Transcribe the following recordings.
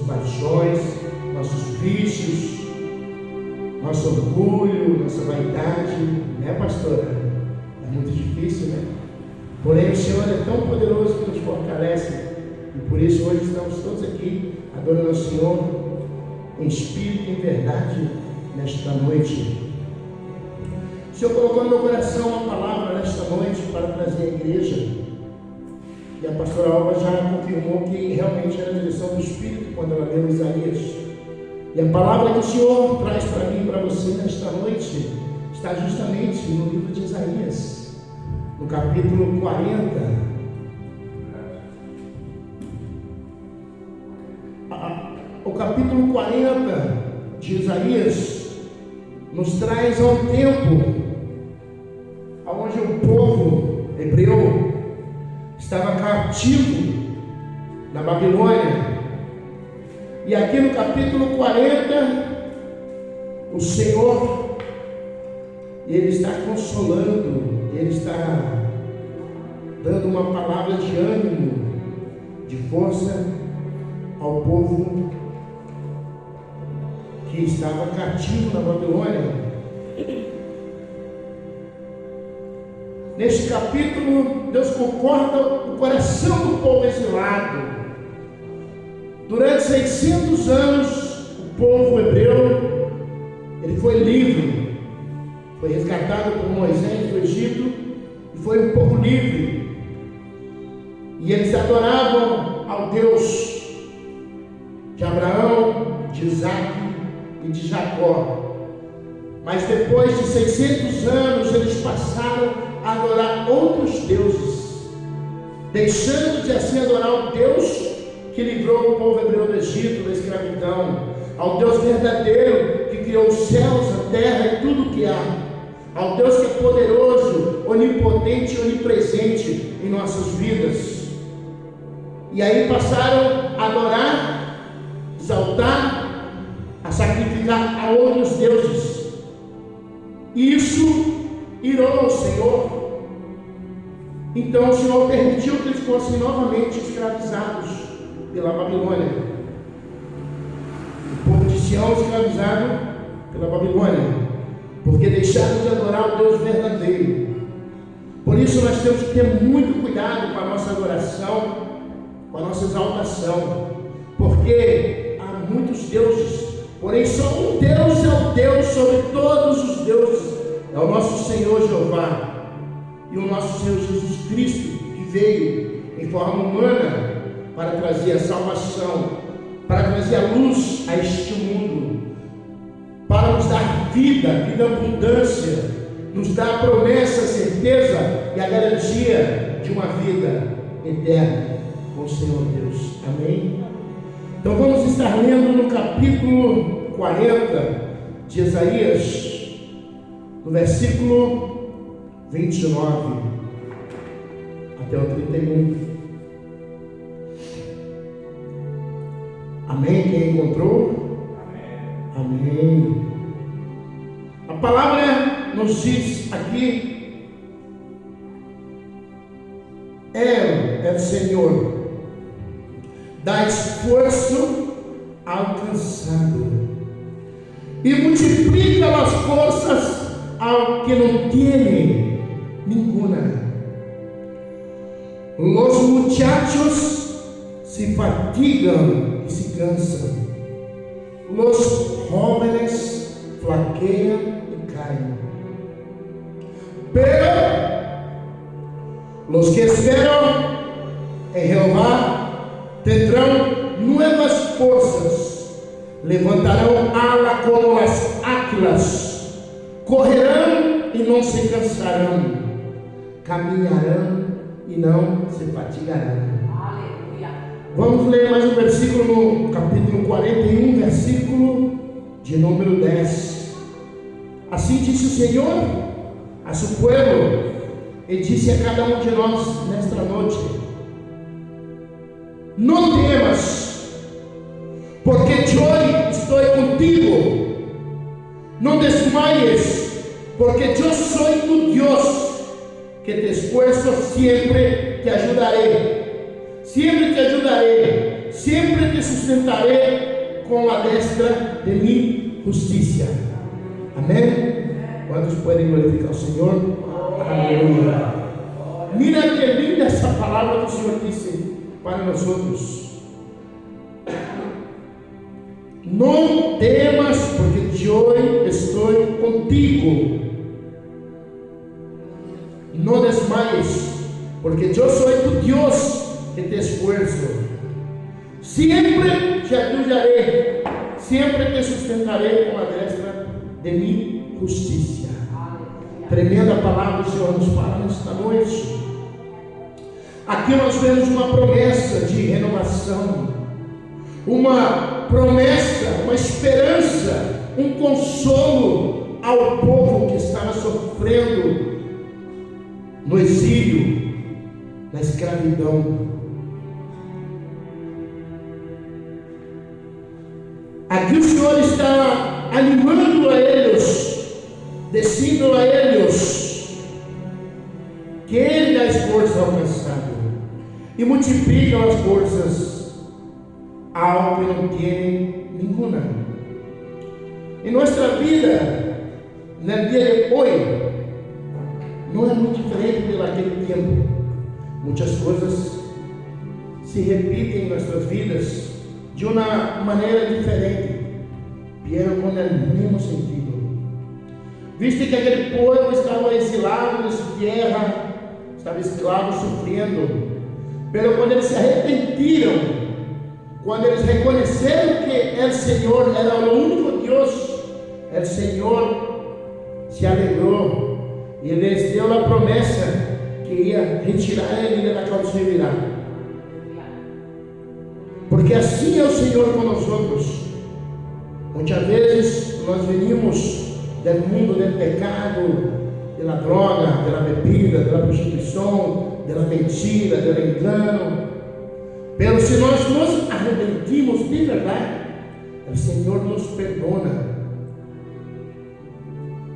paixões, nossos vícios, nosso orgulho, nossa vaidade, né, pastora? É muito difícil, né? Porém, o Senhor é tão poderoso que nos fortalece, e por isso hoje estamos todos aqui adorando ao Senhor em espírito e em verdade nesta noite. O Senhor colocou no meu coração uma palavra nesta noite para trazer à igreja, e a pastora Alba já confirmou que realmente era a direção do Espírito quando ela leu Isaías. E a palavra que o Senhor traz para mim e para você nesta noite está justamente no livro de Isaías, no capítulo 40. O capítulo 40 de Isaías nos traz ao tempo onde o povo hebreu estava cativo na Babilônia. E aqui no capítulo 40, o Senhor, Ele está consolando, Ele está dando uma palavra de ânimo, de força ao povo que estava cativo na Babilônia. Neste capítulo, Deus conforta o coração do povo exilado. Durante 600 anos, o povo hebreu, ele foi livre, foi resgatado por Moisés do Egito, e foi um povo livre. E eles adoravam ao Deus de Abraão, de Isaac e de Jacó. Mas depois de 600 anos, eles passaram a adorar outros deuses, deixando de assim adorar o Deus que livrou o povo hebreu do Egito, da escravidão, ao Deus verdadeiro que criou os céus, a terra e tudo o que há, ao Deus que é poderoso, onipotente e onipresente em nossas vidas. E aí passaram a adorar, exaltar, a sacrificar a outros deuses. Isso irou ao Senhor. Então o Senhor permitiu que eles fossem novamente escravizados pela Babilônia. O povo de Sião escravizado pela Babilônia, porque deixaram de adorar o Deus verdadeiro. Por isso nós temos que ter muito cuidado com a nossa adoração, com a nossa exaltação, porque há muitos deuses, porém só um Deus é o Deus sobre todos os deuses, é o nosso Senhor Jeová, e o nosso Senhor Jesus Cristo, que veio em forma humana para trazer a salvação, para trazer a luz a este mundo, para nos dar vida, vida abundância, nos dar a promessa, a certeza e a garantia de uma vida eterna com o Senhor Deus. Amém? Então vamos estar lendo no capítulo 40 de Isaías, no versículo 29 até o 31. Amém? Quem encontrou? Amém. A palavra nos diz aqui: é o Senhor, dá esforço ao cansado e multiplica as forças ao que não tiene ninguna. Los muchachos se fatigam e se cansam, los jóvenes flaquean y caen, pero los que esperan en Jehová tendrán nuevas fuerzas, levantarão ala como las águilas, correrão e não se cansarão, caminharão e não se fatigarão. Aleluia. Vamos ler mais um versículo no capítulo 41, versículo de número 10. Assim disse o Senhor a seu povo, e disse a cada um de nós nesta noite: não temas, porque eu estou contigo. Não desmaies, porque eu sou tu Deus, que te esfuerzo, sempre te ajudarei, sempre te ajudarei, sempre te sustentarei com a destra de mi justicia. Amém? Quantos podem glorificar o Senhor? Aleluia. Mira que linda essa palavra que o Senhor disse para nós outros. Não temas, porque eu estou contigo. Não desmaies, porque eu sou tu Deus que te esfuerzo. Sempre te ajudarei, sempre te sustentarei com a destra de mi justiça. Tremenda palavra do Senhor nos fala nesta noite. Aqui nós vemos uma promessa de renovação, uma promessa, uma esperança, um consolo ao povo que estava sofrendo no exílio, na escravidão. Aqui o Senhor está animando a eles, dizendo a eles que Ele dá as forças ao cansado e multiplica as forças ao que não tem nenhuma. Em nossa vida, no dia de hoje, não é muito diferente daquele tempo. Muitas coisas se repetem em nossas vidas de uma maneira diferente, vieram com o mesmo sentido. Visto que aquele povo estava exilado na sua terra, estava escravo, sofrendo, mas quando eles se arrependiram, quando eles reconheceram que o Senhor era o único Deus, o Senhor se alegrou e lhes deu a promessa que ia retirar ele da cautividade. Porque assim é o Senhor com nós outros. Muitas vezes nós venimos do mundo do pecado, da droga, da bebida, da prostituição, da mentira, do engano. Mas se nós nos arrepentimos de verdade, o Senhor nos perdona.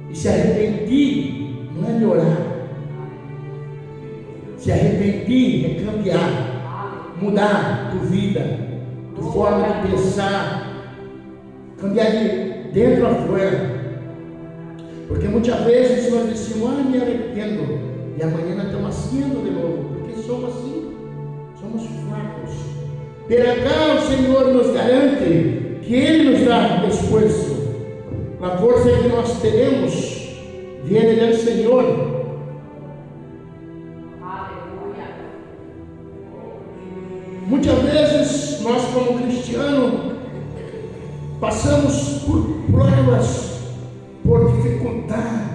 E se arrepender não é melhorar. Se arrepender é cambiar, mudar tua vida, tua forma de pensar, cambiar de dentro a fora. Porque muitas vezes nós decimos, me arrependo, e amanhã nós estamos sendo de novo, porque somos assim, somos fracos. Por acá o Senhor nos garante que Ele nos dá esforço. A força que nós teremos vem do Senhor. Muitas vezes nós como cristianos passamos por provas, por dificuldade,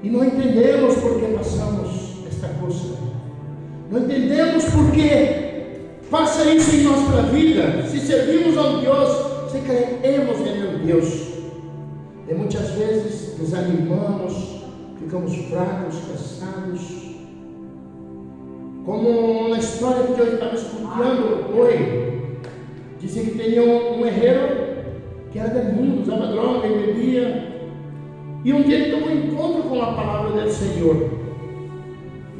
e não entendemos por que passamos esta coisa, não entendemos por que passa isso em nossa vida. Se servimos a um Deus, se creemos em um Deus, e muitas vezes desanimamos, ficamos fracos, cansados. Como na história que eu estava escutando hoje, dizia que tinha um herreiro que era do mundo, usava droga e bebia, e um dia ele tomou encontro com a palavra do Senhor,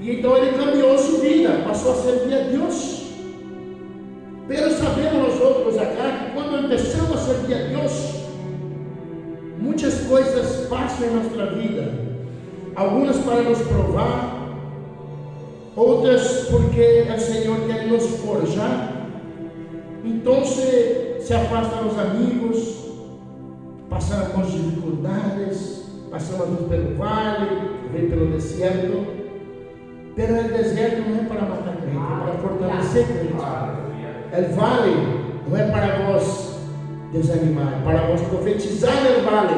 e então ele cambiou sua vida, passou a servir a Deus. Pero sabemos nós outros acá que quando começamos a servir a Deus, muitas coisas passam em nossa vida, algumas para nos provar, outras porque o Senhor quer nos forjar. Então se afastam os amigos, passamos dificuldades, passamos pelo vale, vem pelo deserto. Pero o deserto não é para matar crente, é para fortalecer crente. O vale não é para vos desanimar, é para vos profetizar no vale,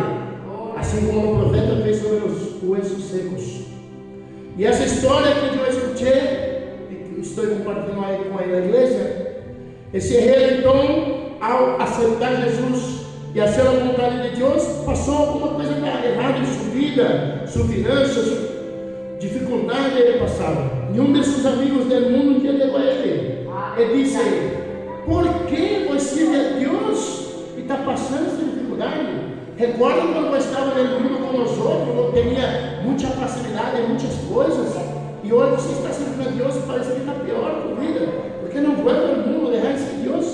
assim como o profeta fez sobre os huesos secos. E essa história que eu escutei, e que estou compartilhando aí com a igreja, esse herreiro então, ao aceitar Jesus e a ser a vontade de Deus, passou alguma coisa errada em sua vida, sua finança, sua dificuldade ele passava. E um de seus amigos do mundo entendeu a ele e disse: por que você é Deus e está passando essa dificuldade? Recorda quando eu estava no mundo com nós outros, eu tinha muita facilidade em muitas coisas, e hoje você está servindo a Deus e parece que está pior com a vida, porque não volta ao mundo, deixar esse Deus.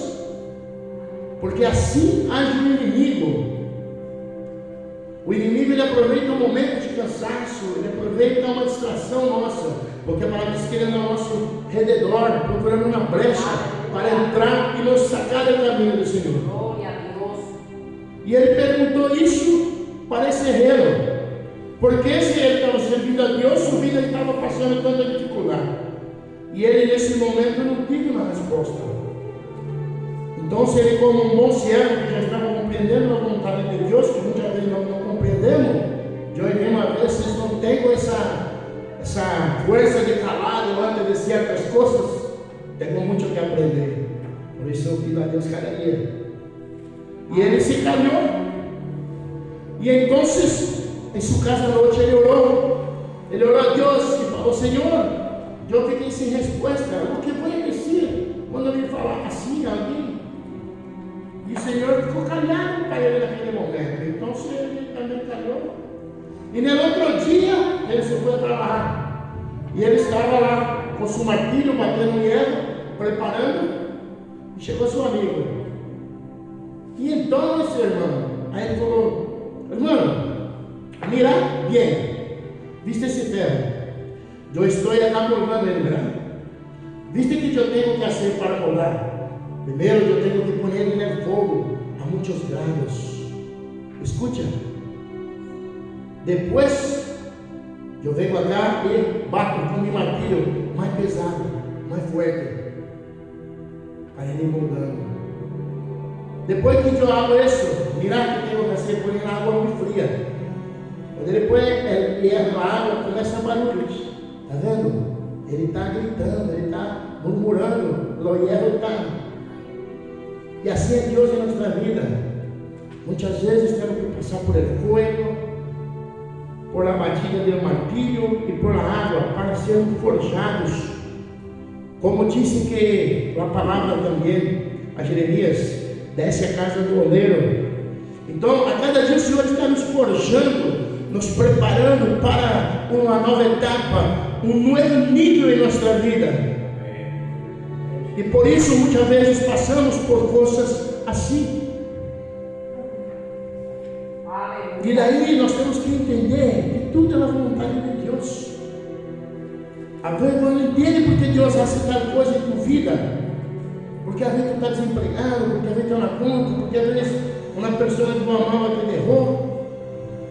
porque assim age o inimigo. O inimigo, ele aproveita um momento de cansaço, ele aproveita uma distração nossa, porque a palavra diz que ele anda ao nosso rededor, procurando uma brecha para entrar e nos sacar do caminho do Senhor. Glória a Deus. E ele perguntou isso para esse herreiro, porque se ele estava servindo a Deus, sua vida estava passando tanta dificuldade. E ele nesse momento não teve uma resposta. Então, se ele, como um bom servo que já estava compreendendo a vontade de Deus, que muitas vezes nós não compreendemos, de hoje mesmo, às vezes vocês não têm essa força de calar diante de certas coisas, tenho muito o que aprender. Por isso eu pido a Deus cada dia. E ele se calhou. E então, em sua casa à noite, ele orou a Deus e falou: Senhor, eu fiquei sem resposta, o que vou dizer quando ele falar assim a alguém? E o Senhor ficou calhado para ele naquele momento. Então ele também calhou. E no outro dia, ele se foi trabalhar. E ele estava lá com seu martilho, batendo hierro, preparando. E chegou seu amigo. E então, esse irmão, aí ele falou: irmão, mira bem, viste esse ferro. Eu estou acá colgando ele, ¿verdad? Viste que eu tenho que fazer para colgar. Primeiro eu tenho que pôr ele no fogo a muitos graus. Escuta. Depois eu venho acá e bato com meu martilho mais pesado, mais forte, para ele moldando. Depois que eu hago isso, mira que tenho que fazer pôr ele na água muito fria. Quando ele põe ele erra na água, começa a barulho. Está vendo? Ele está gritando, ele está murmurando, o hierro está. E assim é Deus em nossa vida. Muitas vezes temos que passar por el fuego, por a batida do martilho e por a água para sermos forjados. Como disse que a palavra também a Jeremias, desce a casa do oleiro. Então, a cada dia o Senhor está nos forjando, nos preparando para uma nova etapa, um novo nível em nossa vida. E por isso muitas vezes passamos por coisas assim. E daí nós temos que entender que tudo é a vontade de Deus. Às vezes não entende porque Deus faz tal coisa em tua vida. Porque às vezes tu está desempregado, porque às vezes está na conta, porque às vezes uma pessoa de tua mão te derrubou.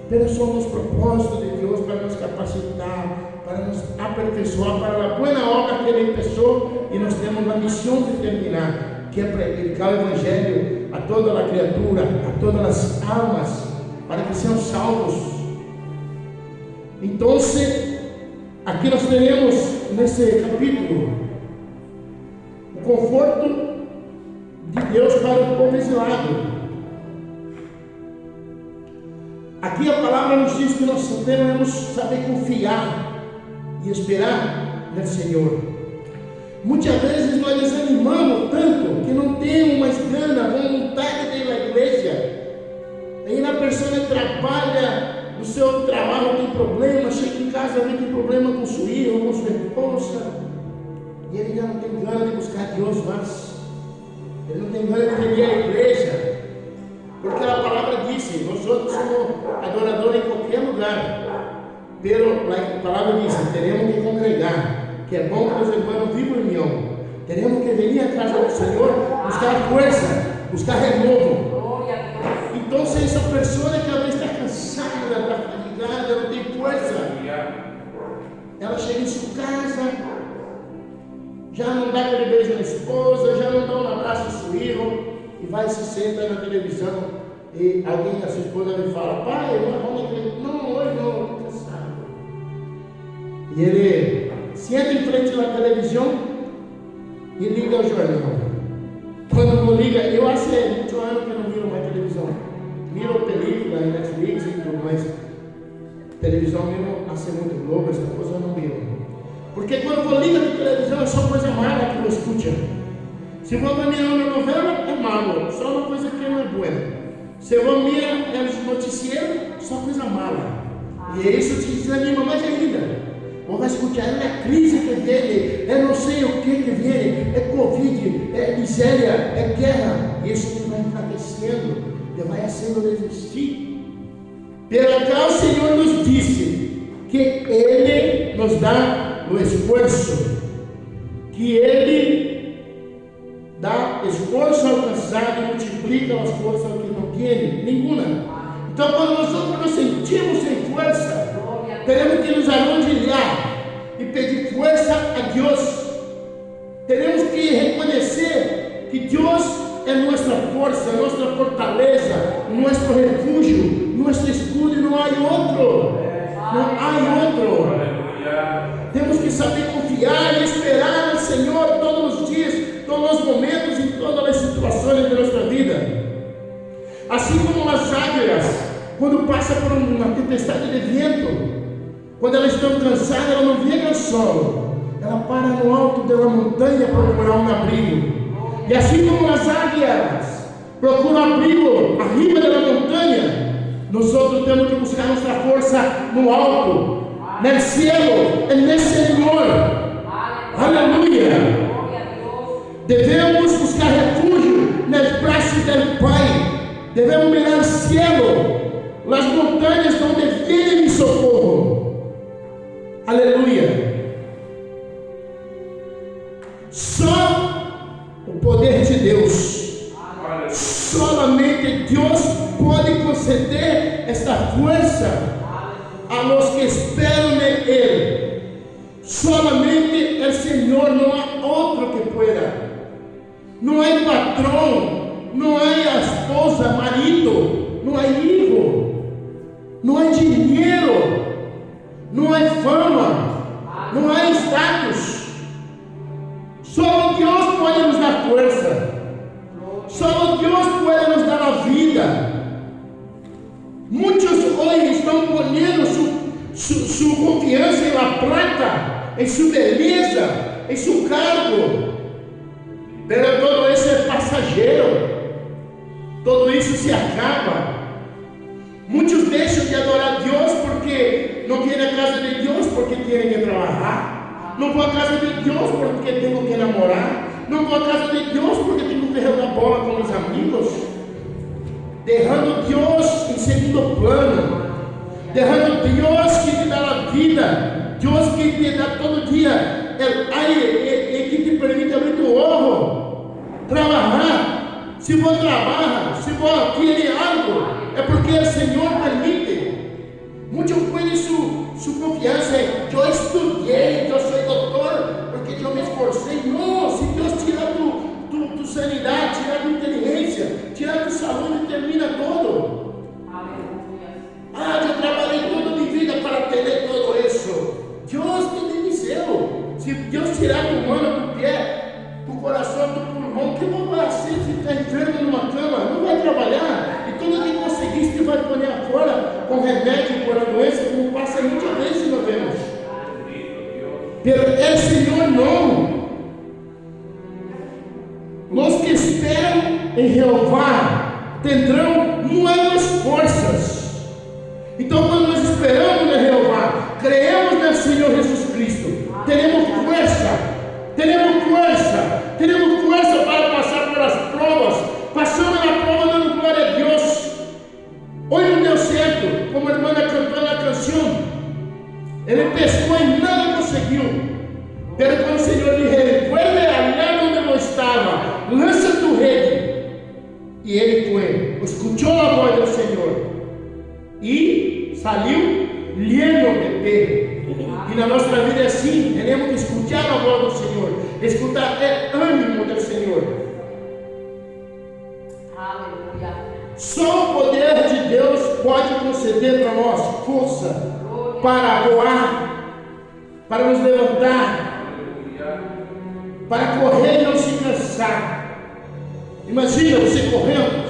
Mas somos propósitos de Deus para nos capacitar, para nos aperfeiçoar para a boa obra que Ele começou, e nós temos uma missão de terminar, que é predicar o Evangelho a toda a criatura, a todas as almas, para que sejam salvos. Então, aqui nós teremos nesse capítulo o conforto de Deus para o povo exilado. Aqui a palavra nos diz que nós devemos saber confiar e esperar no Senhor. Muitas vezes nós desanimamos tanto que não temos mais gana, vontade de ir à igreja. Aí a pessoa trabalha, no seu trabalho tem problema, chega em casa vem tem problema com seu filho, com sua esposa, e ele já não tem gana de buscar Deus mais. Ele não tem gana de vir à igreja. Porque a palavra disse, nós outros somos adoradores em qualquer lugar. Pero a palavra disse, teremos que congregar, que é bom que os irmãos vivam em união. Teremos que vir à casa do Senhor, buscar força, buscar renovo. Então, se essa pessoa que às vezes está cansada, está fatigada, não tem força, ela chega em sua casa, já não dá aquele beijo na esposa, já não dá um abraço ao seu filho, e vai se senta na televisão, e alguém, a sua esposa me fala: pai, não, hoje não, estou cansado. E ele senta em frente da televisão e liga o jornal. Quando não liga, eu há muito ano que não miro mais televisão. Miro película, Netflix e tudo, mas televisão miro há muito Globo, essa coisa eu não miro. Porque quando eu ligo a televisão é só coisa mala que eu escuto. Se eu vou mirar uma novela, é malo, só uma coisa que não é boa. Se eu vou mirar os noticieiros, só coisa mala. E isso te desanima mais ainda. ou vai escutar, é a crise que vem, é não sei o que vem, é Covid, é miséria, é guerra. E isso vai enfraquecendo, ele vai sendo resistido. Pelo qual o Senhor nos disse que Ele nos dá o esforço, que Ele dá esforço alcançado e multiplica as forças ao que não tem nenhuma. Então, quando nós nos sentimos sem força, teremos que nos arrodilhar e pedir força a Deus. Teremos que reconhecer que Deus é nossa força, nossa fortaleza, nosso refúgio, nosso escudo, e não há outro. Não há outro. Temos que saber confiar e esperar no Senhor todos os dias, todos os momentos, em todas as situações da nossa vida. Assim como as águias, quando passam por uma tempestade de vento, quando elas estão cansadas, elas não vêm ao solo, ela para no alto de uma montanha para procurar um abrigo. E assim como as águias procuram abrigo arriba da montanha, nós outros temos que buscar nossa força no alto, no cielo, no Senhor. Aleluia! Devemos buscar refúgio nos braços do Pai. Devemos mirar o cielo, as montanhas onde vem mi socorro. Aleluia! Só o poder de Deus, solamente Deus pode conceder esta força a los que esperam nele. Solamente o Senhor, não há outro que pueda. Não há patrão, não há esposa, marido, não há filho, não há dinheiro, não há fama, não há status. Só Deus pode nos dar força. Só Deus pode nos dar a vida. Muitos hoje estão ponendo sua confiança em la plata, em sua beleza, em seu cargo. Mas todo isso é passageiro. Todo isso se acaba. Muitos deixam de adorar a Deus porque não vêm à casa de Deus porque têm que trabalhar. Não vou à casa de Deus porque tenho que namorar. Não vou à casa de Deus porque tenho que jogar bola com os amigos. Derrando Deus em segundo plano. Derrando Deus que te dá a vida. Deus que te dá todo dia o aire e que te permite abrir tu ojo. Trabalhar. Se vou trabalhar, se vou adquirir algo, é porque o Senhor permite. Muitos põem sua confiança em eu estudei, eu sou doutor, porque eu me esforcei. Não, se Deus tirar tu sanidade, tirar tua inteligência, tirar tua saúde, termina todo. Eu trabalhei toda a minha vida para ter tudo isso. Deus te deu. Se Deus tirar tu mano, tu pé, tu coração, tu pulmão, que não vai ser ficar enfermo numa cama, não vai trabalhar. E tudo que conseguiste vai pôr fora com remédio para a doença, como passa muitas vezes nós vemos. Pero el Senhor não. Os que esperam em Jeová terão novas forças. Então, quando nós esperamos em Jeová, creemos no Senhor Jesus Cristo, teremos força para passar pelas provas. Passamos na prova dando glória a Deus. Hoje não deu certo, como a irmã cantou na canção. Ele pescou e nada conseguiu. Pero quando o Senhor lhe recuerde allá onde eu estava, lança tu rede. E ele foi, escutou a voz do Senhor e saiu lleno de pé. E na nossa vida é assim, temos que escutar a voz do Senhor, escutar o ânimo do Senhor. Aleluia. Só o poder de Deus pode conceder para nós força para voar, para nos levantar, para correr e não se cansar. Imagina você correndo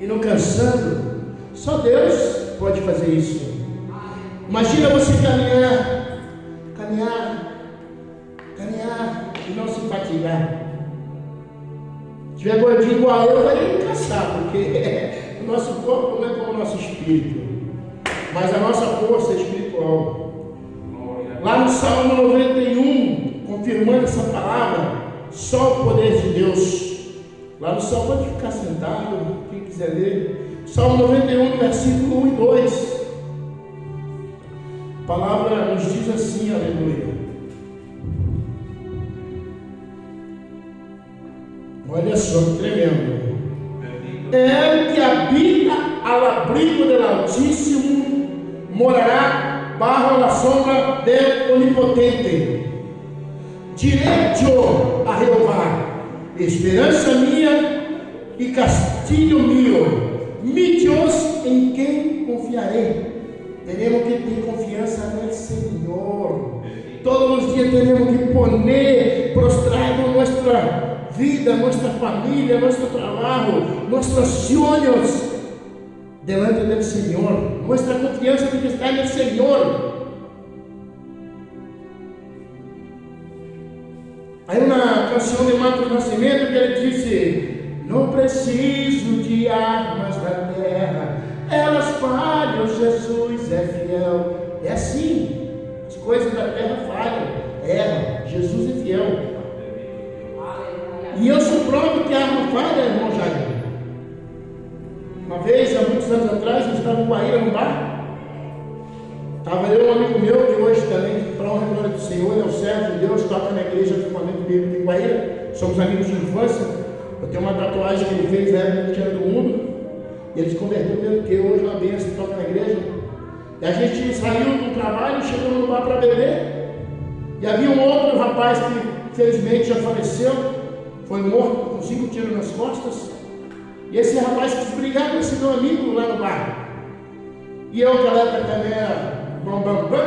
e não cansando. Só Deus pode fazer isso. Imagina você caminhar e não se fatigar. Se tiver gordinho igual eu, vai cansar, porque o nosso corpo não é como o nosso espírito. mas a nossa força é espiritual. Lá no Salmo 91, confirmando essa palavra, só o poder de Deus. Lá no Salmo, pode ficar sentado, quem quiser ler. Salmo 91, versículo 1 e 2. A palavra nos diz assim, aleluia. Olha só que tremendo. É que habita al abrigo del Altíssimo, morará bajo la sombra del Onipotente. Diré yo a Jehová, esperança minha e castilho meu, mi Dios em quem confiarei. Tenemos que ter confiança no Senhor. Todos os dias temos que poner prostrado nossa vida, nossa família, nosso trabalho, nossos sonhos delante do Senhor. Nossa confiança tem que estar no Senhor. Há uma canção de Marcos Nascimento que ele disse: não preciso de armas da terra, elas falham, Jesus é fiel. É assim, as coisas da terra falham, erram, Jesus é fiel. E eu sou prova que a arma falha, irmão Jair. Uma vez, há muitos anos atrás, eu estava em Guaíra, no bar. Estava eu e um amigo meu, que hoje também, para honra e glória do Senhor, ele é o servo de Deus, toca na igreja do Fundamento Bíblico em Guaíra. Somos amigos de infância. Eu tenho uma tatuagem que ele fez na época que tinha do mundo. E ele se converteu mesmo, porque hoje é uma bênção, toca na igreja. E a gente saiu do trabalho, chegamos no bar para beber. E havia um outro rapaz que, infelizmente, já faleceu. Foi morto com 5 tiros nas costas. E esse rapaz quis brigar com esse meu amigo lá no bar. E eu, naquela época também era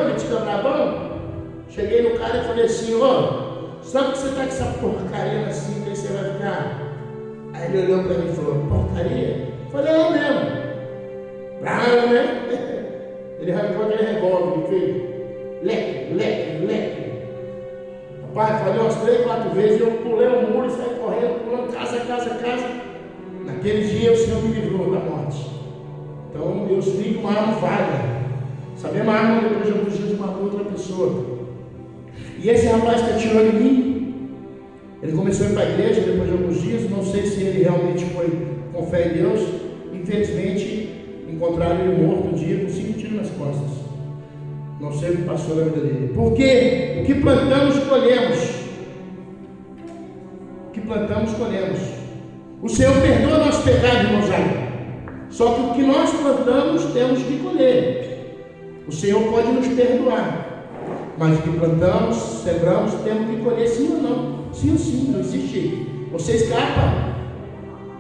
metido brabão. Cheguei no cara e falei assim: ó, sabe que você está com essa porcaria assim, que aí você vai ficar? Aí ele olhou para mim e falou: porcaria? Eu falei: é mesmo. Bravo, né? Ele arrancou aquele revólver e fez leque, leque, leque. Rapaz, falei umas 3, 4 vezes, eu pulei um muro e saí correndo, pulando casa, casa, casa. Naquele dia o Senhor me livrou da morte. Então Deus fica uma arma falha. Saber uma arma depois de alguns dias matou outra pessoa. E esse rapaz que atirou em mim, ele começou a ir para a igreja depois de alguns dias. Não sei se ele realmente foi com fé em Deus. Infelizmente, encontraram ele morto um dia com 5 tiros nas costas. Não sei o que passou na vida dele. Porque o que plantamos, colhemos. O que plantamos, colhemos. O Senhor perdoa nosso pecado, irmão Jair. Só que o que nós plantamos, temos que colher. O Senhor pode nos perdoar, mas o que plantamos, sembramos, temos que colher, sim ou não? Sim ou sim, não existe. Você escapa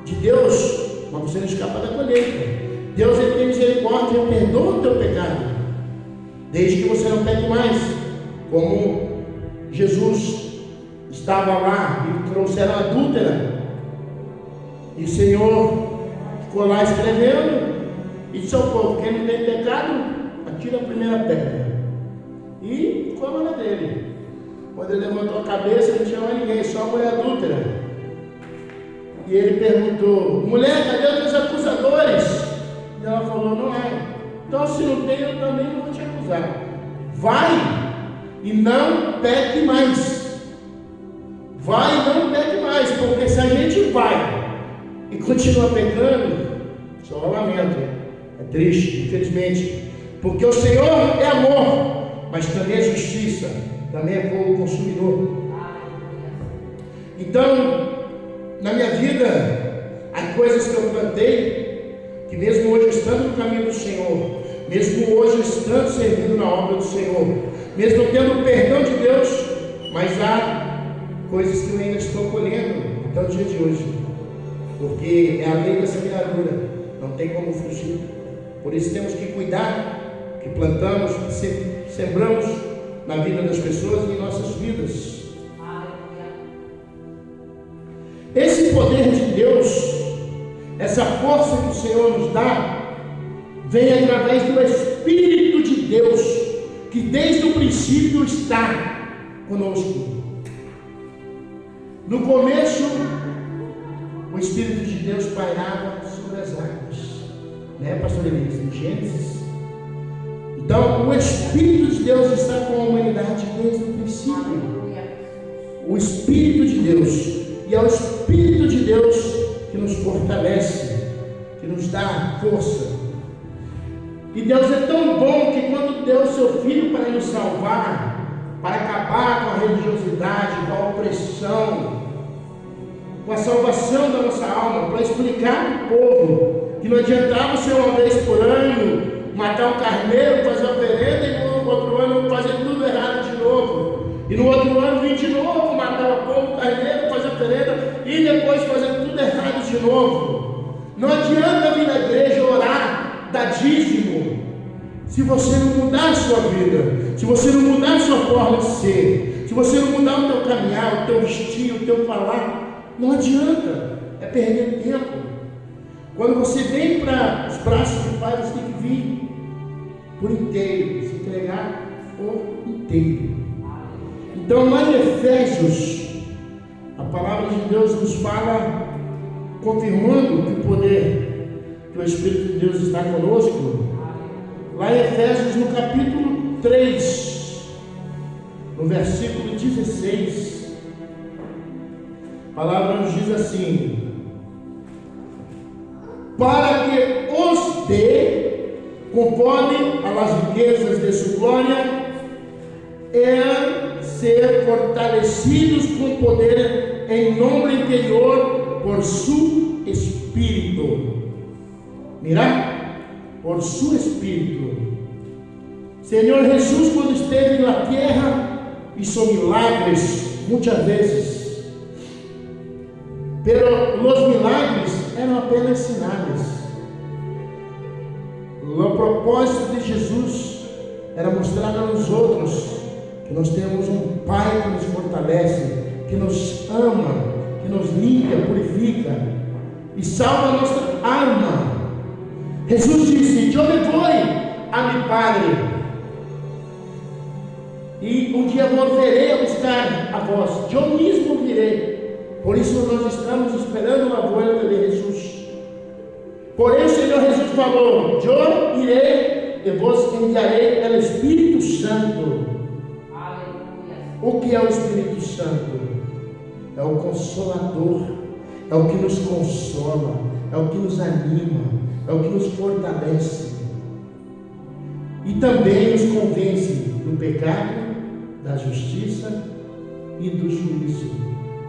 de Deus, mas você não escapa da colheita. Deus tem misericórdia e perdoa o teu pecado, desde que você não peque mais. Como Jesus estava lá e trouxeram a adúltera, e o Senhor ficou lá escrevendo e disse ao povo: quem não tem pecado, atira a primeira pedra. E ficou a mão dele. Quando ele levantou a cabeça, não tinha mais ninguém, só a mulher adúltera. E ele perguntou: mulher, cadê os teus acusadores? E ela falou: não há. Então, se não tem, eu também não vou te acusar. Vai e não peque mais. Vai e não peque mais, porque se a gente vai e continua pecando, só lamento, é triste, infelizmente. Porque o Senhor é amor, mas também é justiça, também é fogo consumidor. Então, na minha vida, há coisas que eu plantei, que mesmo hoje estando no caminho do Senhor, mesmo hoje estando servindo na obra do Senhor, mesmo tendo o perdão de Deus, mas há coisas que eu ainda estou colhendo até o dia de hoje, porque é a lei da semeadura, não tem como fugir. Por isso temos que cuidar que plantamos, que sembramos na vida das pessoas e em nossas vidas. Esse poder de Deus, essa força que o Senhor nos dá, vem através do Espírito de Deus, que desde o princípio está conosco. No começo, o Espírito de Deus pairava sobre as águas, né, pastor Elias? Em Gênesis, Então, o Espírito de Deus está com a humanidade desde o princípio. O Espírito de Deus. E é o Espírito de Deus que nos fortalece, que nos dá força. E Deus é tão bom que quando deu o seu Filho para nos salvar, para acabar com a religiosidade, com a opressão, com a salvação da nossa alma, para explicar para o povo que não adiantava ser uma vez por ano, matar um carneiro, fazer a oferenda e no outro ano fazer tudo errado de novo. E no outro ano vir de novo, matar o povo, o carneiro, fazer a oferenda e depois fazer tudo errado de novo. Não adianta vir na igreja orar, dar dízimo, se você não mudar a sua vida, se você não mudar a sua forma de ser, se você não mudar o teu caminhar, o teu vestir, o teu falar, não adianta, é perder tempo. Quando você vem para os braços do Pai, você tem que vir por inteiro, se entregar por inteiro. Então, lá em Efésios, a palavra de Deus nos fala, confirmando que o poder, que o Espírito de Deus está conosco. Lá em Efésios, no capítulo 3, no versículo 16, a palavra nos diz assim: para que os dê, conforme as riquezas de sua glória, ser fortalecidos com poder em nome interior por su Espírito. Mira, por su Espírito. Senhor Jesus, quando esteve na terra, hizo milagres muitas vezes, pero los milagres eram apenas sinais. O propósito de Jesus era mostrar a nós outros que nós temos um Pai que nos fortalece, que nos ama, que nos limpa, purifica e salva a nossa alma. Jesus disse: eu me vou a meu Padre, e um dia volverei a buscar a vós, eu mesmo virei. Por isso nós estamos esperando a volta de Jesus. Porém o Senhor Jesus falou: eu irei e vos enviarei o Espírito Santo. O que é o Espírito Santo? É o Consolador, é o que nos consola, é o que nos anima, é o que nos fortalece e também nos convence do pecado, da justiça e do juízo.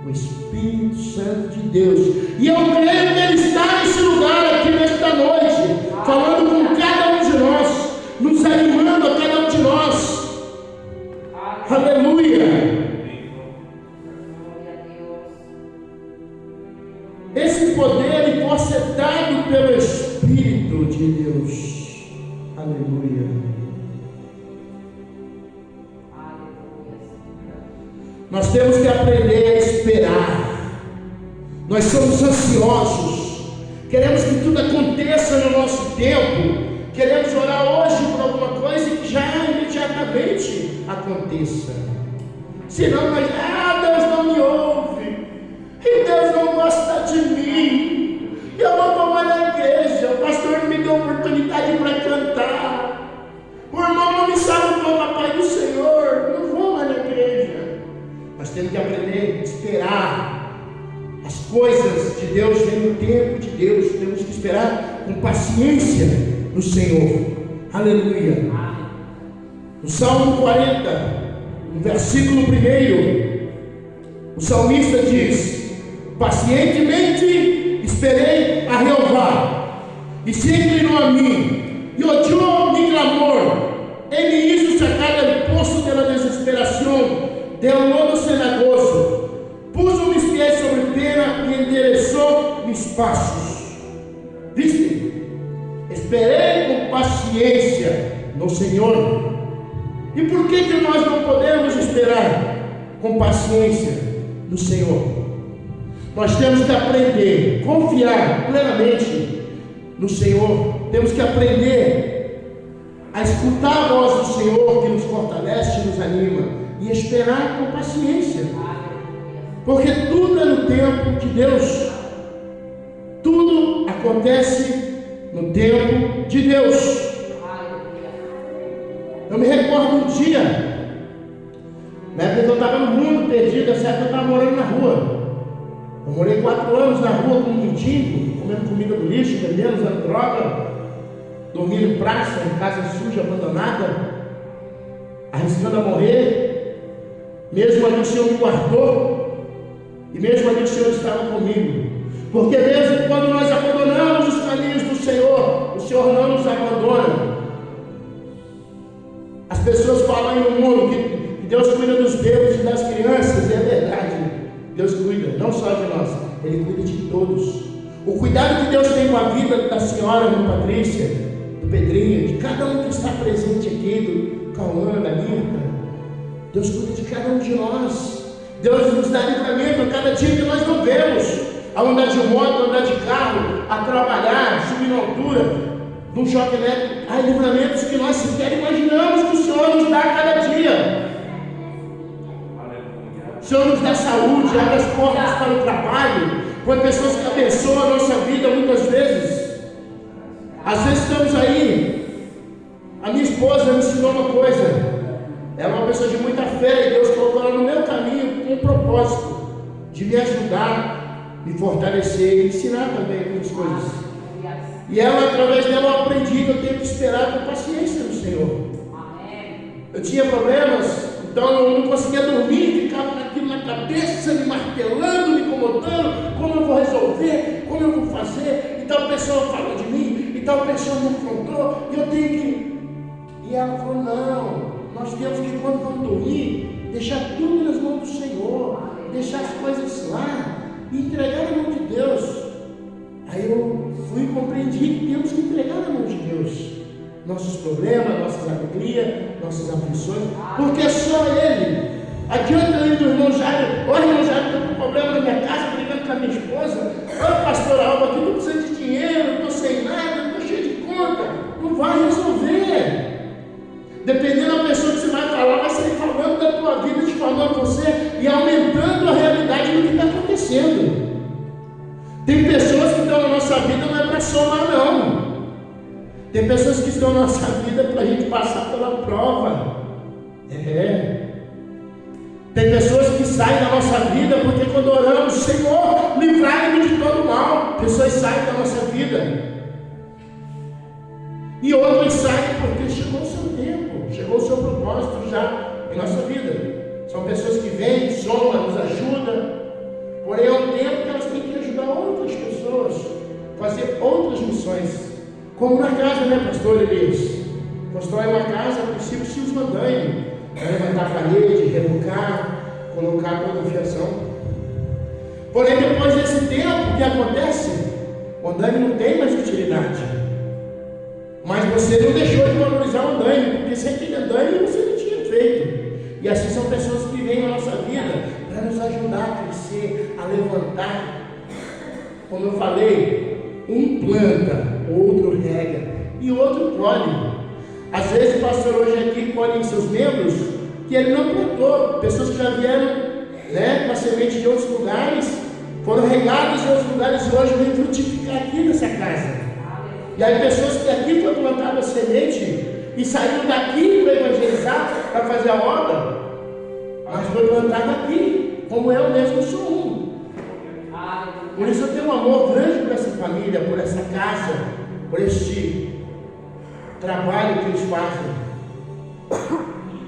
O Espírito Santo de Deus. E eu creio que Ele está nesse lugar aqui nesta noite, falando com cada um de nós, nos animando a cada um de nós. Aleluia! Esse poder ele pode ser dado pelo Espírito de Deus. Aleluia! Nós temos que aprender a esperar. Nós somos ansiosos, queremos que tudo aconteça no nosso tempo. Queremos orar hoje por alguma coisa que já imediatamente aconteça. Senão nós, Deus não me ouve, e Deus não gosta de mim, eu não vou mais na igreja, o pastor não me deu oportunidade para cantar, o irmão não me saludou na paz do Senhor, não vou mais na igreja. Nós temos que aprender a esperar. As coisas de Deus vêm no tempo de Deus, temos que esperar com paciência no Senhor. Aleluia. No Salmo 40, no versículo 1, o salmista diz: pacientemente esperei a Jeová, e se inclinou a mim, e odiou mi clamor, ele me hizo sacar del poço de la desesperación, del lodo cenagoso, puso mis pies sobre pena e endereçou mis passos. Viste? Esperei com paciência no Senhor. E por que nós não podemos esperar com paciência no Senhor? Nós temos que aprender, confiar plenamente no Senhor. Temos que aprender a escutar a voz do Senhor, que nos fortalece e nos anima, e esperar com paciência, porque tudo é no tempo de Deus. Tudo acontece no tempo de Deus. me recordo um dia, na época que eu estava no mundo perdido, nessa época eu estava morando na rua. Eu morei 4 anos na rua como mendigo, comendo comida do lixo, bebendo, usando droga, dormindo em praça, em casa suja, abandonada, arriscando a morrer. Mesmo ali o Senhor me guardou, e mesmo ali o Senhor estava comigo. Porque mesmo quando nós abandonamos os caminhos do Senhor, o Senhor não nos abandona. As pessoas falam aí no mundo que Deus cuida dos bebês e das crianças, e é verdade. Deus cuida, não só de nós, Ele cuida de todos. O cuidado que Deus tem com a vida da senhora, do Patrícia, do Pedrinho, de cada um que está presente aqui, do Cauã, da Mirta. Deus cuida de cada um de nós. Deus nos dá livramento a cada dia que nós não vemos. A andar de moto, a andar de carro, a trabalhar, subir na altura, num choque elétrico. Há livramentos que nós sequer imaginamos que o Senhor nos dá a cada dia. O Senhor nos dá saúde, abre as portas para o trabalho, põe pessoas que abençoam a nossa vida muitas vezes. Às vezes estamos aí. A minha esposa me ensinou uma coisa. Ela é uma pessoa de muita fé e Deus colocou ela no meu caminho com um propósito de me ajudar, me fortalecer e ensinar também algumas coisas. E ela, através dela, eu aprendi que eu tenho que esperar com paciência no Senhor. Eu tinha problemas, então eu não conseguia dormir, ficava naquilo na cabeça, me martelando, me incomodando, como eu vou resolver, como eu vou fazer, e tal pessoa falou de mim, e tal pessoa me confrontou, e eu tenho que... E ela falou, não, nós temos que, quando vamos dormir, deixar tudo nas mãos do Senhor, deixar as coisas lá, e entregar na mão de Deus. Aí eu fui e compreendi que temos que entregar na mão de Deus nossos problemas, nossas alegrias, nossas aflições, porque só Ele. Adianta eu ir do irmão Jairo, ô irmão Jairo, estou com problema na minha casa, brigando com a minha esposa, ô pastor Alba, aqui estou precisando de dinheiro, estou sem nada, estou cheio de conta. Não vai resolver. Dependendo da pessoa que você vai falar, vai sair falando da tua vida, te falando você e aumentando a realidade do que está acontecendo. Tem pessoas que estão na nossa vida não é para somar, não. Tem pessoas que estão na nossa vida para a gente passar pela prova. Tem pessoas que saem da nossa vida porque quando oramos, Senhor, livrai-me de todo mal. Pessoas saem da nossa vida. E outras saem porque chegou o seu tempo, chegou o seu propósito já em nossa vida. São pessoas que vêm, somam, nos ajudam. Porém, é um tempo que elas têm que ajudar outras pessoas, fazer outras missões. Como na casa, né, pastor Elias? Constrói uma casa, a princípio se usa andaime, levantar a parede, rebocar, colocar toda a fiação. Porém, depois desse tempo, o que acontece? O andaime não tem mais utilidade. Mas você não deixou de valorizar o andaime, porque sem aquele andaime você não tinha feito. E assim são pessoas que vêm na nossa vida para nos ajudar a crescer, a levantar. Como eu falei, um planta, outro rega e outro colhe. Às vezes o pastor hoje aqui colhe em seus membros que ele não plantou. Pessoas que já vieram, né, com a semente de outros lugares, foram regadas em outros lugares e hoje vêm frutificar aqui nessa casa. E aí pessoas que aqui foi plantada a semente e saíram daqui para evangelizar, para fazer a obra, mas foi plantada aqui, como eu mesmo sou um. Por isso eu tenho um amor grande por essa família, por essa casa, por este trabalho que eles fazem.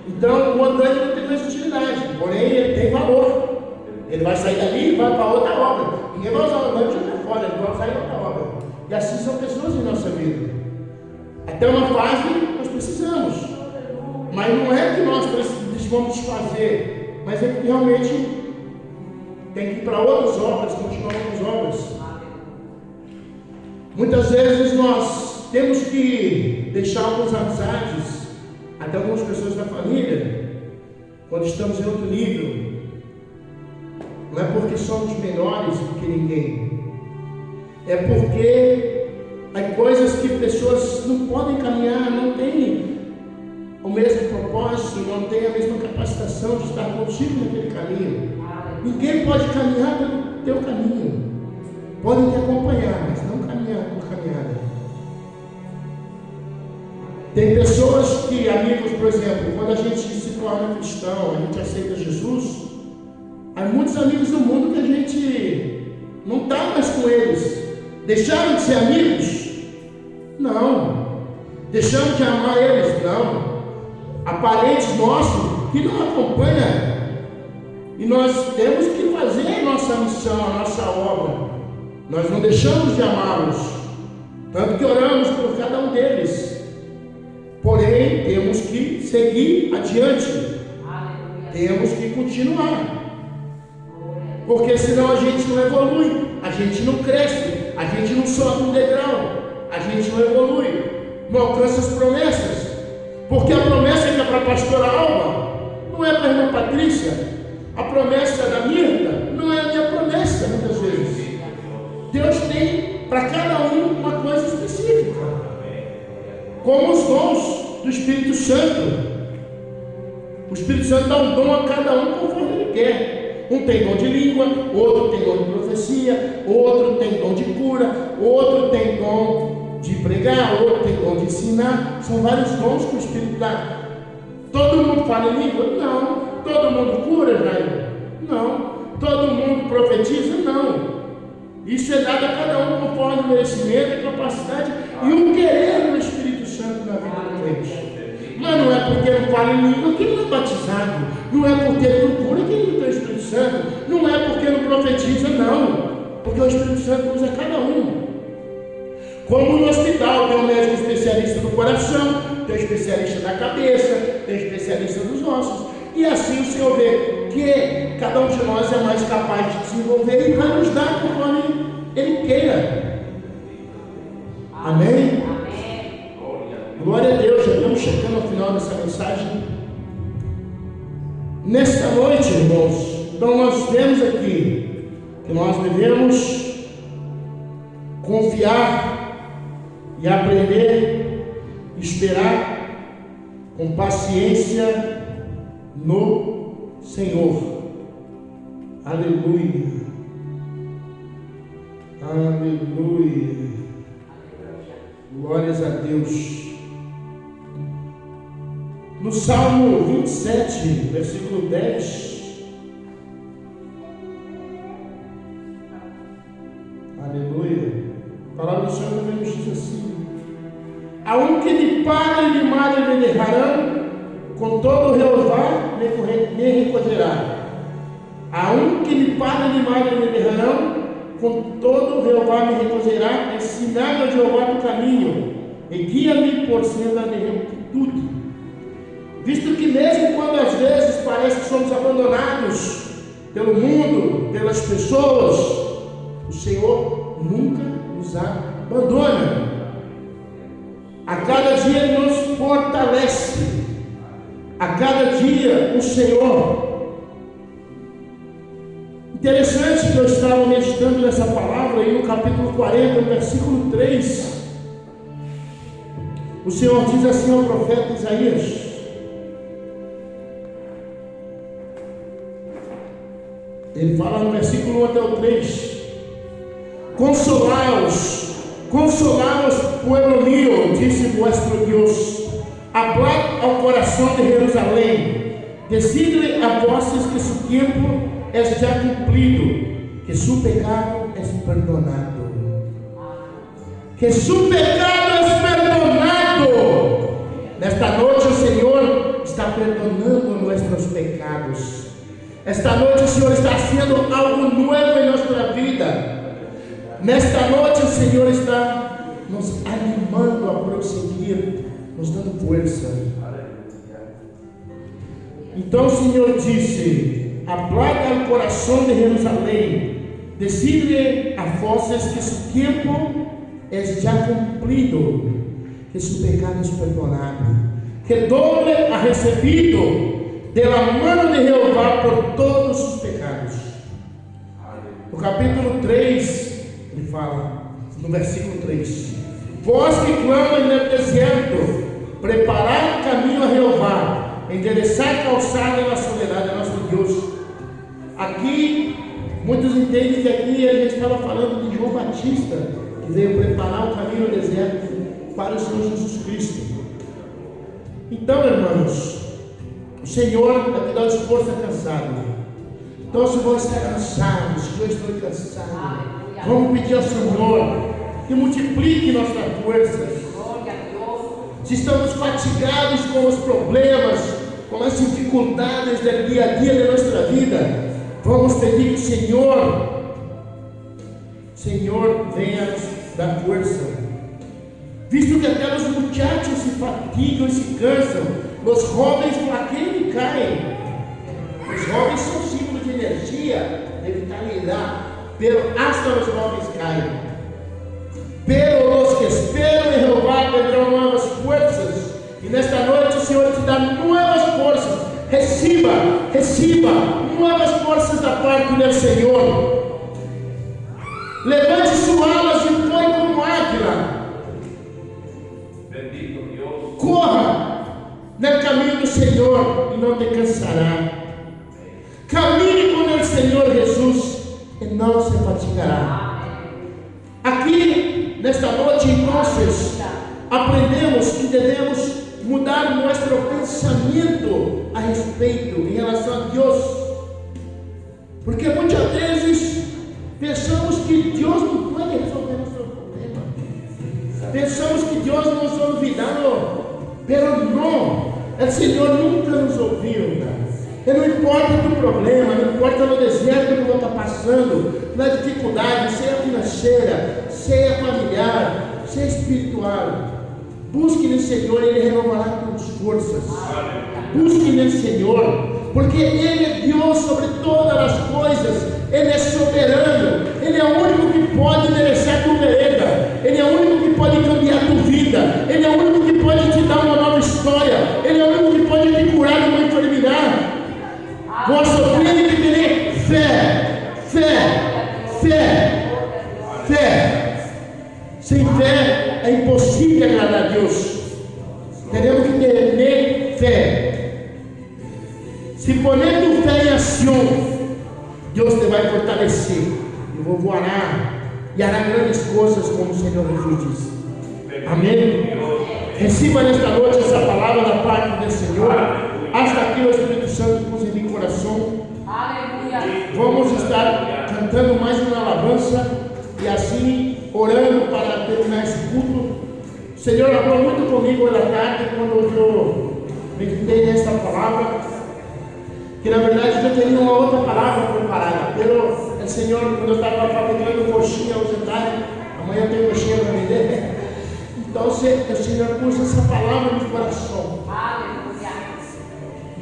Então o andaime não tem mais utilidade, porém ele tem valor. Ele vai sair dali e vai para outra obra. Ninguém vai usar o andaime e jogar fora, ele vai usar em outra obra. E assim são pessoas em nossa vida. Até uma fase nós precisamos. Mas não é que nós vamos desfazer, mas é que realmente tem que ir para outras obras, continuar outras obras. Muitas vezes nós temos que deixar algumas amizades, até algumas pessoas da família, quando estamos em outro nível. Não é porque somos menores do que ninguém. É porque há coisas que pessoas não podem caminhar, não têm o mesmo propósito, não têm a mesma capacitação de estar contigo naquele caminho. Ninguém pode caminhar pelo teu caminho. Podem te acompanhar, mas não caminhar por caminhada. Tem pessoas que, amigos, por exemplo, quando a gente se torna cristão, a gente aceita Jesus, há muitos amigos do mundo que a gente não está mais com eles. Deixaram de ser amigos? Não. Deixamos de amar eles? Não. Há parentes nossos que não acompanham. E nós temos que fazer a nossa missão, a nossa obra. Nós não deixamos de amá-los. Tanto que oramos por cada um deles. Porém, temos que seguir adiante. Temos que continuar. Porque senão a gente não evolui, a gente não cresce, a gente não sobe um degrau, a gente não evolui, não alcança as promessas. Porque a promessa que é para a pastora Alba não é para a irmã Patrícia, a promessa da Mirta não é a minha promessa, muitas vezes. Deus tem para cada um uma coisa específica, como os dons do Espírito Santo. O Espírito Santo dá um dom a cada um conforme ele quer. Um tem dom de língua, outro tem dom de profecia, outro tem dom de cura, outro tem dom de pregar, outro tem dom de ensinar. São vários dons que o Espírito dá. Todo mundo fala em língua? Não. Todo mundo cura, Jair? Não. Todo mundo profetiza? Não. Isso é dado a cada um conforme o merecimento, a capacidade e o querer do Espírito Santo na vida do crente. Mas não é porque não fala em língua que ele não é batizado. Não é porque ele não cura que ele não tem o Espírito Santo. Não é porque não profetiza, não. Porque o Espírito Santo usa cada um. Como no hospital, tem um médico especialista do coração, tem um especialista da cabeça, tem um especialista dos ossos. E assim o Senhor vê que cada um de nós é mais capaz de desenvolver e vai nos dar conforme Ele queira. Amém? Glória a Deus, já estamos chegando ao final dessa mensagem. Nesta noite, irmãos, então nós vemos aqui que nós devemos confiar e aprender, esperar com paciência no Senhor. Aleluia. Aleluia. Glórias a Deus. No Salmo 27, versículo 10. Aleluia. A palavra do Senhor também nos diz assim: a um que lhe para e lhe mara e lhe derrarão, com todo o Jeová me recolherá. A um que lhe para e lhe mara e lhe derrarão, com todo o Jeová me recolherá. Ensinar-me a Jeová do caminho, e guia-me por senda de rectitude. Visto que mesmo quando às vezes parece que somos abandonados pelo mundo, pelas pessoas, o Senhor nunca nos abandona. A cada dia Ele nos fortalece. A cada dia o Senhor. Interessante que eu estava meditando nessa palavra aí no capítulo 40, no versículo 3. O Senhor diz assim ao profeta Isaías: ele fala no versículo 1 até o 3: Consolaos, pueblo mío, disse vuestro Deus, hablad ao coração de Jerusalém, decidle a voces que su tiempo es ya cumplido, que su pecado es perdonado. Que su pecado es perdonado. Nesta noite o Senhor está perdonando nossos pecados. Esta noite o Senhor está fazendo algo novo em nossa vida. Nesta noite o Senhor está nos animando a prosseguir, nos dando força. Então o Senhor disse: hablad al coração de Jerusalém, decide a voces que su tiempo es ya cumplido, que su pecado es perdonado, que doble ha recebido de la mano de Jeová por todos os pecados. No capítulo 3, ele fala, no versículo 3: vós que clamam no deserto, preparai o caminho a Jeová, endereçai calçada na soledade de nosso Deus. Aqui, muitos entendem que aqui a gente estava falando de João Batista, que veio preparar o caminho no deserto para o Senhor Jesus Cristo. Então, irmãos, o Senhor vai te dar esforço cansado. Então, se vão estar cansados, se eu estou cansado, vamos pedir ao Senhor que multiplique nossas forças. Se estamos fatigados com os problemas, com as dificuldades do dia a dia da nossa vida, vamos pedir que o Senhor venha nos dar força. Visto que até os muchachos se fatigam e se cansam, os jovens flaqueiam e caem. Os jovens são símbolo de energia, de vitalidade, pero hasta os jovens caem. Pero os que esperam em Jeová terão novas forças. E nesta noite o Senhor te dá novas forças. Receba novas forças da parte do Senhor. Levante suas alas e voe como águila. Corra no caminho do Senhor e não te cansará. Camine com o Senhor Jesus e não se fatigará. Aqui, nesta noite, então, aprendemos que devemos mudar nosso pensamento a respeito, em relação a Deus. Porque muitas vezes pensamos que Deus não pode resolver nosso problema. Pensamos que Deus nos olvidou, pero não, o Senhor nunca nos ouviu. E não importa o problema, não importa no deserto que você está passando, na dificuldade, seja financeira, seja familiar, seja espiritual, busque no Senhor e Ele renovará tuas forças. Busque no Senhor, porque Ele é Deus sobre todas as coisas. Ele é soberano, Ele é o único que pode endereçar a tua vereda, Ele é o único que pode cambiar a tua vida, Ele é o único que pode te dar uma nova história, Ele é o único que pode te curar de uma enfermidade. Vós só tem que ter fé. Sem fé é impossível agradar a Deus. Teremos que ter fé. Se ponendo fé em ação, Deus te vai fortalecer. Eu vou voar e hará grandes coisas, como o Senhor Jesus disse. Amém? Receba nesta noite essa palavra da parte do Senhor. Hasta aqui o Espírito Santo pôs em meu coração. Aleluia. Vamos estar cantando mais uma alabança e assim orando para terminar esse culto. O Senhor falou muito comigo na tarde quando eu meditei nesta palavra, que na verdade eu teria uma outra palavra preparada, pelo o Senhor, quando eu estava fabricando coxinha hoje à tarde, amanhã eu tenho coxinha para vender, então o Senhor pôs essa palavra no coração. Aleluia.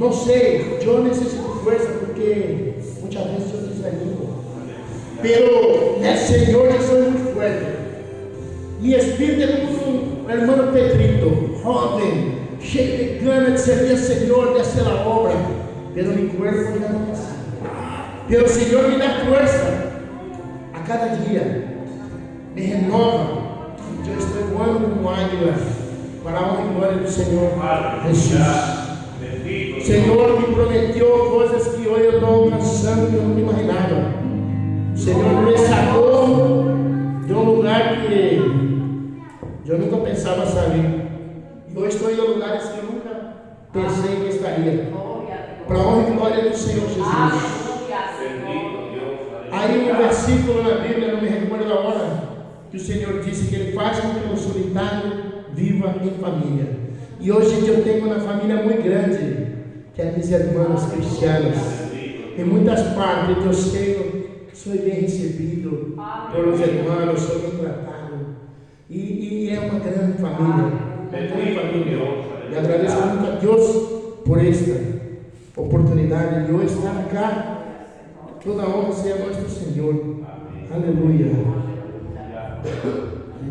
Não sei, eu necessito força porque muitas vezes eu desanimo. Pero el Senhor eu sou muito forte. Mi espírito é como um irmão Pedrito, jovem, cheio de ganas de servir ao Senhor, de fazer a obra. Pero mi cuerpo já não é assim. Pero o Senhor me dá força a cada dia, me renova. Eu estou voando como águila para a honra e glória do Senhor Jesus. O Senhor me prometeu coisas que hoje eu estou alcançando que eu não imaginava. O Senhor me sacou de um lugar que eu nunca pensava sair. E hoje estou em lugares que eu nunca pensei que estaria. Para a honra e glória do Senhor Jesus. Aí um versículo na Bíblia, não me recordo a hora, que o Senhor disse que Ele faz com que o solitário viva em família. E hoje eu tenho uma família muito grande, que é minhas irmãs cristianas. Em muitas partes eu sei, sou bem recebido pelos irmãos, sou bem tratado. E é uma grande família. E agradeço muito a Deus por esta oportunidade de hoje estar cá. Toda a honra seja nossa do Senhor. Aleluia.